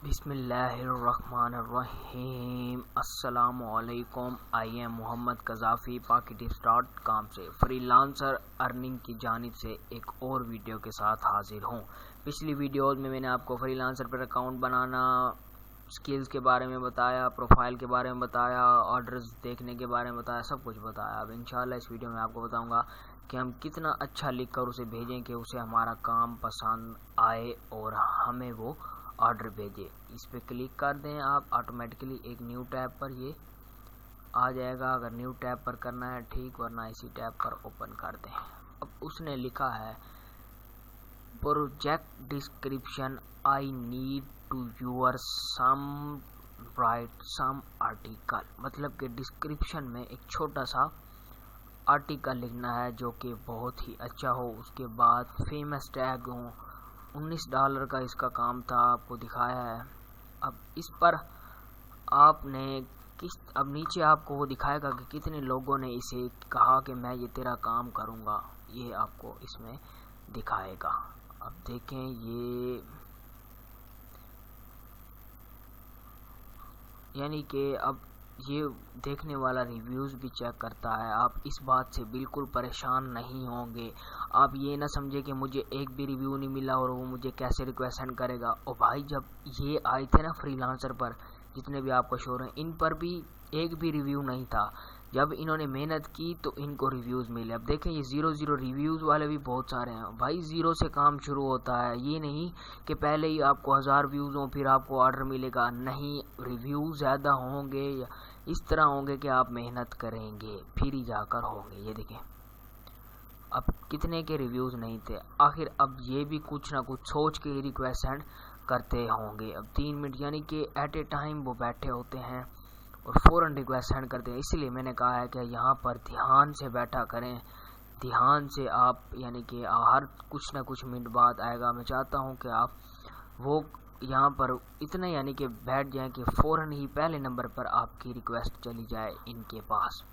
बिस्मिल्लाहिर्रहमानिर्रहीम। अस्सलामुअलैकुम। I am Mohammad कज़ाफ़ी पाकिटिप्स.com से फ्रीलांसर अर्निंग की जानिब से एक और वीडियो के साथ हाजिर हूँ। पिछली वीडियोज़ में मैंने आपको फ्रीलांसर पर अकाउंट बनाना, स्किल्स के बारे में बताया, प्रोफाइल के बारे में बताया, ऑर्डर्स देखने के बारे में बताया, सब कुछ बताया। अब इंशाल्लाह इस वीडियो में आपको बताऊंगा कि हम कितना अच्छा लिखकर उसे भेजें कि उसे हमारा काम पसंद आए और हमें वो ऑर्डर भेजे। इस पर क्लिक कर दें आप, ऑटोमेटिकली एक न्यू टैब पर ये आ जाएगा। अगर न्यू टैब पर करना है ठीक, वरना इसी टैब पर ओपन कर दें। अब उसने लिखा है project description, I need to your some write some article. मतलब कि डिस्क्रिप्शन में एक छोटा सा आर्टिकल लिखना है जो कि बहुत ही अच्छा हो, उसके बाद फेमस टैग हो। $19 का इसका काम था, आपको दिखाया है। अब इस पर आपने अब नीचे आपको वो दिखाएगा कि कितने लोगों ने इसे कहा कि मैं ये तेरा काम करूँगा, ये आपको इसमें दिखाएगा। अब देखें, ये यानी कि अब ये देखने वाला रिव्यूज़ भी चेक करता है। आप इस बात से बिल्कुल परेशान नहीं होंगे। आप ये ना समझे कि मुझे एक भी रिव्यू नहीं मिला और वो मुझे कैसे रिक्वेस्ट सेंड करेगा। और भाई, जब ये आए थे ना फ्रीलांसर पर, जितने भी आपको शो रहे हैं, इन पर भी एक भी रिव्यू नहीं था। जब इन्होंने मेहनत की तो इनको रिव्यूज़ मिले। अब देखें, ये 0 रिव्यूज़ वाले भी बहुत सारे हैं। भाई, 0 से काम शुरू होता है। ये नहीं कि पहले ही आपको 1000 व्यूज़ हों फिर आपको ऑर्डर मिलेगा। नहीं, रिव्यू ज़्यादा होंगे या इस तरह होंगे कि आप मेहनत करेंगे फिर ही जाकर होंगे। ये देखें, अब कितने के रिव्यूज़ नहीं थे। आखिर अब ये भी कुछ ना कुछ सोच के रिक्वेस्ट सेंड करते होंगे। अब 3 मिनट यानी कि एट ए टाइम वो बैठे होते हैं और फ़ौरन रिक्वेस्ट सेंड करते हैं। इसलिए मैंने कहा है कि यहाँ पर ध्यान से बैठा करें, ध्यान से आप, यानी कि हर कुछ ना कुछ मिनट बाद आएगा। मैं चाहता हूँ कि आप वो यहाँ पर इतने यानी कि बैठ जाएं कि फ़ौरन ही पहले नंबर पर आपकी रिक्वेस्ट चली जाए इनके पास।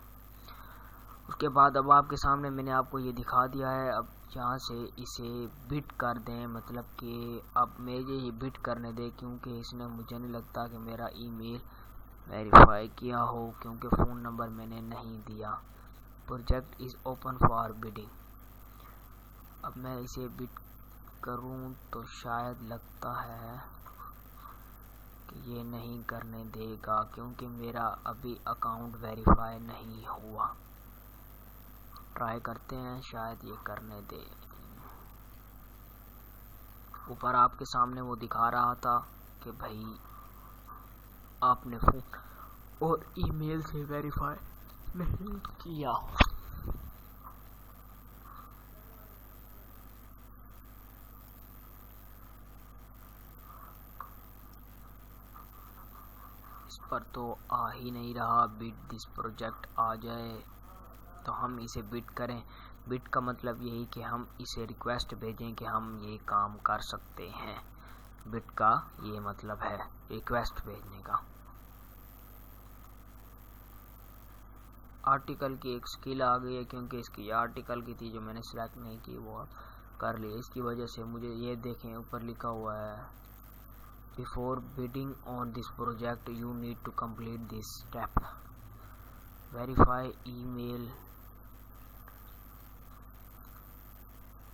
उसके बाद अब आपके सामने मैंने आपको ये दिखा दिया है। अब यहाँ से इसे बिट कर दें, मतलब कि अब मुझे ये बिट करने दें, क्योंकि इसने मुझे नहीं लगता कि मेरा ईमेल वेरीफाई किया हो, क्योंकि फ़ोन नंबर मैंने नहीं दिया। Project is open for bidding. अब मैं इसे बिट करूं तो शायद लगता है कि ये नहीं करने देगा, क्योंकि मेरा अभी अकाउंट वेरीफाई नहीं हुआ। ट्राई करते हैं, शायद ये करने दे। ऊपर आपके सामने वो दिखा रहा था कि भाई आपने फ़ोन और ईमेल से वेरीफाई नहीं किया। इस पर तो आ ही नहीं रहा बिट दिस प्रोजेक्ट। आ जाए तो हम इसे बिट करें। बिट का मतलब यही कि हम इसे रिक्वेस्ट भेजें कि हम ये काम कर सकते हैं। बिट का ये मतलब है रिक्वेस्ट भेजने का। आर्टिकल की एक स्किल आ गई है, क्योंकि इसकी आर्टिकल की थी जो मैंने सिलेक्ट नहीं की, वो कर ली। इसकी वजह से मुझे ये देखें, ऊपर लिखा हुआ है before bidding on this project you need to complete this step. Verify email,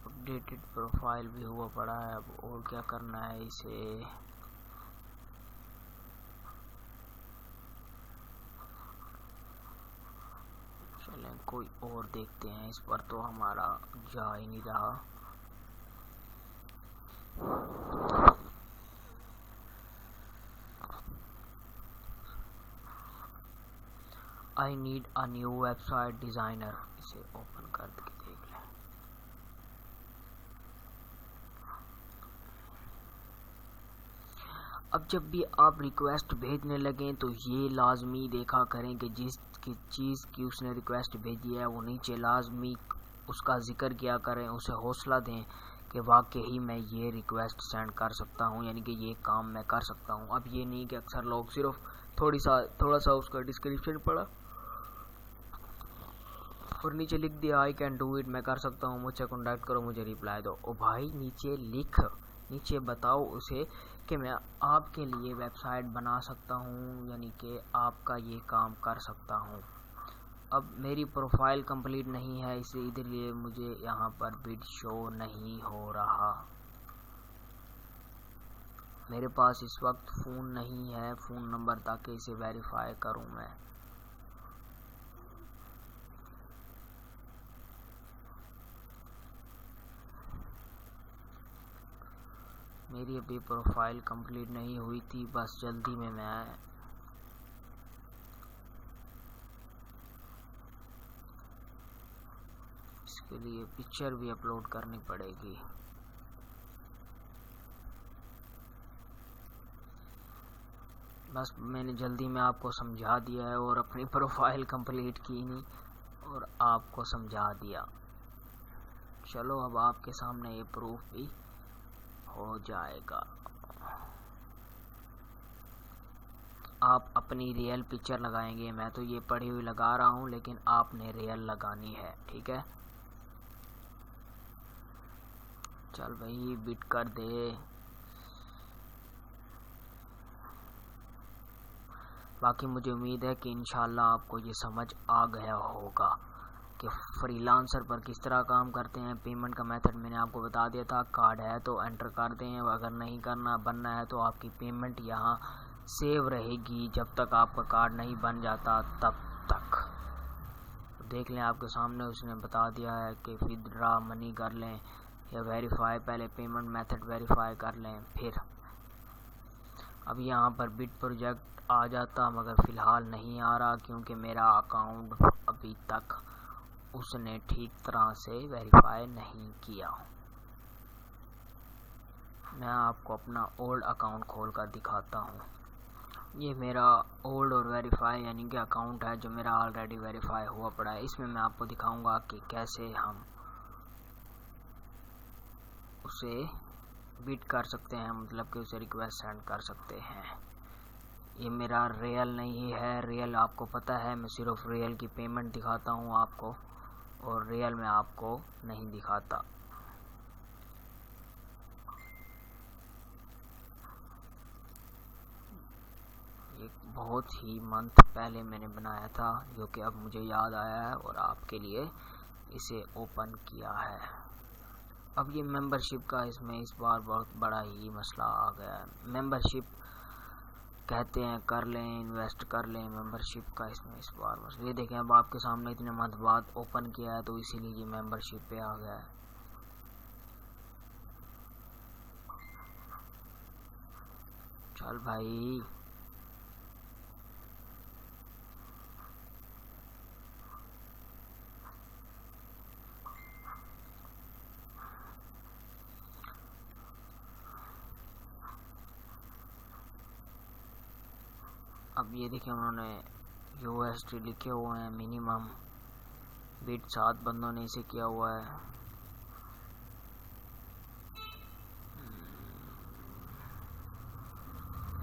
updated profile भी हुआ पड़ा है। अब और क्या करना है इसे। चलें कोई और देखते हैं। इस पर तो हमारा जा ही नहीं रहा। I need a new website designer. इसे ओपन कर के देख लें। अब जब भी आप रिक्वेस्ट भेजने लगें तो ये लाजमी देखा करें कि जिस चीज़ की उसने रिक्वेस्ट भेजी है वो नीचे लाजमी उसका जिक्र किया करें, उसे हौसला दें कि वाकई मैं ये रिक्वेस्ट सेंड कर सकता हूँ, यानी कि ये काम मैं कर सकता हूँ। अब ये नहीं कि अक्सर लोग सिर्फ थोड़ा सा उसका डिस्क्रिप्शन पढ़ा और नीचे लिख दिया आई कैन डू इट, मैं कर सकता हूँ, मुझसे कॉन्टैक्ट करो, मुझे रिप्लाई दो। ओ भाई, नीचे लिख, नीचे बताओ उसे कि मैं आपके लिए वेबसाइट बना सकता हूँ, यानी कि आपका ये काम कर सकता हूँ। अब मेरी प्रोफाइल कंप्लीट नहीं है, इसीलिए मुझे यहाँ पर बिड शो नहीं हो रहा। मेरे पास इस वक्त फ़ोन नहीं है, फ़ोन नंबर, ताकि इसे वेरीफाई करूँ मैं। मेरी अभी प्रोफाइल कंप्लीट नहीं हुई थी, बस जल्दी में मैं इसके लिए पिक्चर भी अपलोड करनी पड़ेगी। बस मैंने जल्दी में आपको समझा दिया है और अपनी प्रोफाइल कंप्लीट की नहीं और आपको समझा दिया। चलो अब आपके सामने ये प्रूफ भी हो जाएगा। आप अपनी रियल पिक्चर लगाएंगे, मैं तो ये पढ़ी हुई लगा रहा हूँ, लेकिन आपने रियल लगानी है, ठीक है। चल भाई बिट कर दे। बाकी मुझे उम्मीद है कि इंशाल्लाह आपको ये समझ आ गया होगा कि फ्रीलांसर पर किस तरह काम करते हैं। पेमेंट का मेथड मैंने आपको बता दिया था, कार्ड है तो एंटर कर दें, अगर नहीं करना बनना है तो आपकी पेमेंट यहाँ सेव रहेगी जब तक आपका कार्ड नहीं बन जाता तब तक। देख लें आपके सामने उसने बता दिया है कि विथड्रॉ मनी कर लें या वेरीफाई, पहले पेमेंट मेथड वेरीफाई कर लें फिर। अब यहाँ पर बिट प्रोजेक्ट आ जाता, मगर फ़िलहाल नहीं आ रहा क्योंकि मेरा अकाउंट अभी तक उसने ठीक तरह से वेरीफाई नहीं किया। मैं आपको अपना ओल्ड अकाउंट खोल कर दिखाता हूँ। ये मेरा ओल्ड और वेरीफाई यानी कि अकाउंट है जो मेरा ऑलरेडी वेरीफाई हुआ पड़ा है। इसमें मैं आपको दिखाऊंगा कि कैसे हम उसे बिट कर सकते हैं, मतलब कि उसे रिक्वेस्ट सेंड कर सकते हैं। ये मेरा रियल नहीं है, रियल आपको पता है, मैं सिर्फ रियल की पेमेंट दिखाता हूँ आपको और रियल में आपको नहीं दिखाता। एक बहुत ही मंथ पहले मैंने बनाया था जो कि अब मुझे याद आया है और आपके लिए इसे ओपन किया है। अब ये मेंबरशिप का इसमें इस बार बहुत बड़ा ही मसला आ गया है। मेंबरशिप कहते हैं कर लें, इन्वेस्ट कर लें, मेंबरशिप का इसमें इस बार मसला। ये देखें अब आपके सामने इतने मंथ बाद ओपन किया है तो इसीलिए ये मेंबरशिप पे आ गया है। चल भाई अब ये देखिए उन्होंने USD लिखे हुए हैं, मिनिमम बिट 7 बंदों ने इसे किया हुआ है।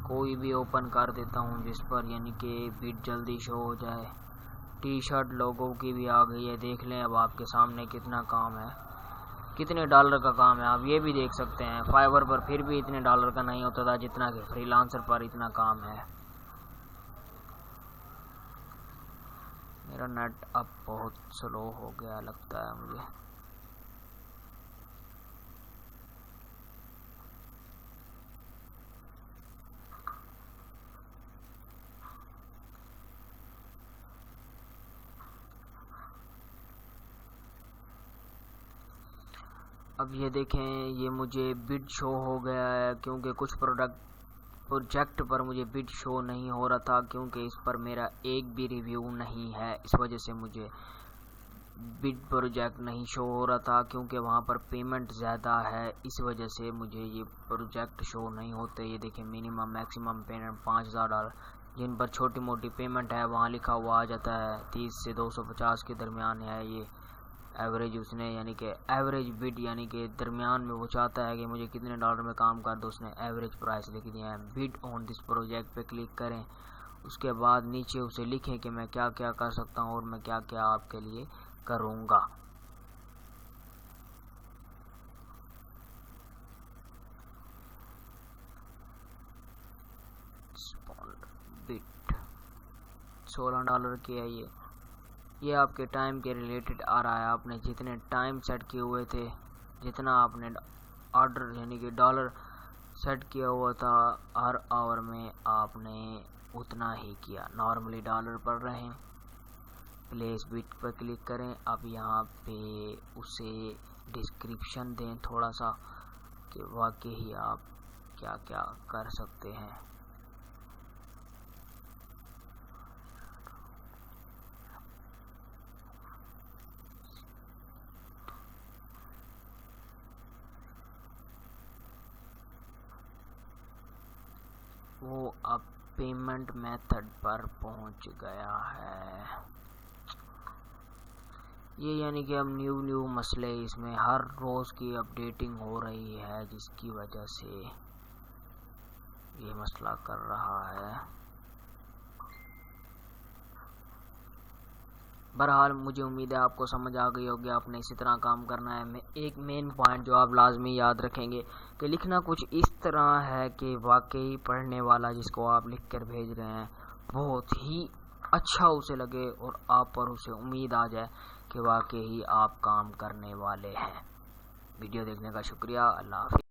कोई भी ओपन कर देता हूँ जिस पर यानी कि बिट जल्दी शो हो जाए। टी शर्ट लोगों की भी आ गई है, देख लें अब आपके सामने कितना काम है, कितने डॉलर का काम है आप ये भी देख सकते हैं। फाइवर पर फिर भी इतने डॉलर का नहीं होता था जितना कि फ्रीलांसर पर इतना काम है। मेरा नेट अब बहुत स्लो हो गया लगता है मुझे। अब ये देखें ये मुझे बिड शो हो गया है क्योंकि कुछ प्रोजेक्ट पर मुझे बिड शो नहीं हो रहा था क्योंकि इस पर मेरा एक भी रिव्यू नहीं है। इस वजह से मुझे बिड प्रोजेक्ट नहीं शो हो रहा था क्योंकि वहाँ पर पेमेंट ज़्यादा है, इस वजह से मुझे ये प्रोजेक्ट शो नहीं होते। ये देखें मिनिमम मैक्सिमम पेमेंट $5000, जिन पर छोटी मोटी पेमेंट है वहाँ लिखा हुआ आ जाता है 30 से 250 के दरमियान है ये एवरेज। उसने यानी कि एवरेज बिड यानी कि दरमियान में वो चाहता है कि मुझे कितने डॉलर में काम कर दो, उसने एवरेज प्राइस लिख दिया है। बिड ऑन दिस प्रोजेक्ट पे क्लिक करें, उसके बाद नीचे उसे लिखें कि मैं क्या क्या कर सकता हूँ और मैं क्या क्या आपके लिए करूँगा। बिट $16 की है। ये आपके टाइम के रिलेटेड आ रहा है। आपने जितने टाइम सेट किए हुए थे, जितना आपने ऑर्डर यानी कि डॉलर सेट किया हुआ था हर आवर में, आपने उतना ही किया। नॉर्मली डॉलर पढ़ रहे हैं, प्लेस बिट पर क्लिक करें। अब यहाँ पे उसे डिस्क्रिप्शन दें थोड़ा सा कि वाकई ही आप क्या क्या कर सकते हैं। वो अब पेमेंट मेथड पर पहुंच गया है। ये यानी कि अब न्यू मसले इसमें हर रोज़ की अपडेटिंग हो रही है, जिसकी वजह से ये मसला कर रहा है। बहरहाल मुझे उम्मीद है आपको समझ आ गई होगी, आपने इसी तरह काम करना है। एक मेन पॉइंट जो आप लाजमी याद रखेंगे कि लिखना कुछ इस तरह है कि वाकई पढ़ने वाला जिसको आप लिख कर भेज रहे हैं बहुत ही अच्छा उसे लगे और आप पर उसे उम्मीद आ जाए कि वाकई ही आप काम करने वाले हैं। वीडियो देखने का शुक्रिया। अल्लाह हाफ़िज़।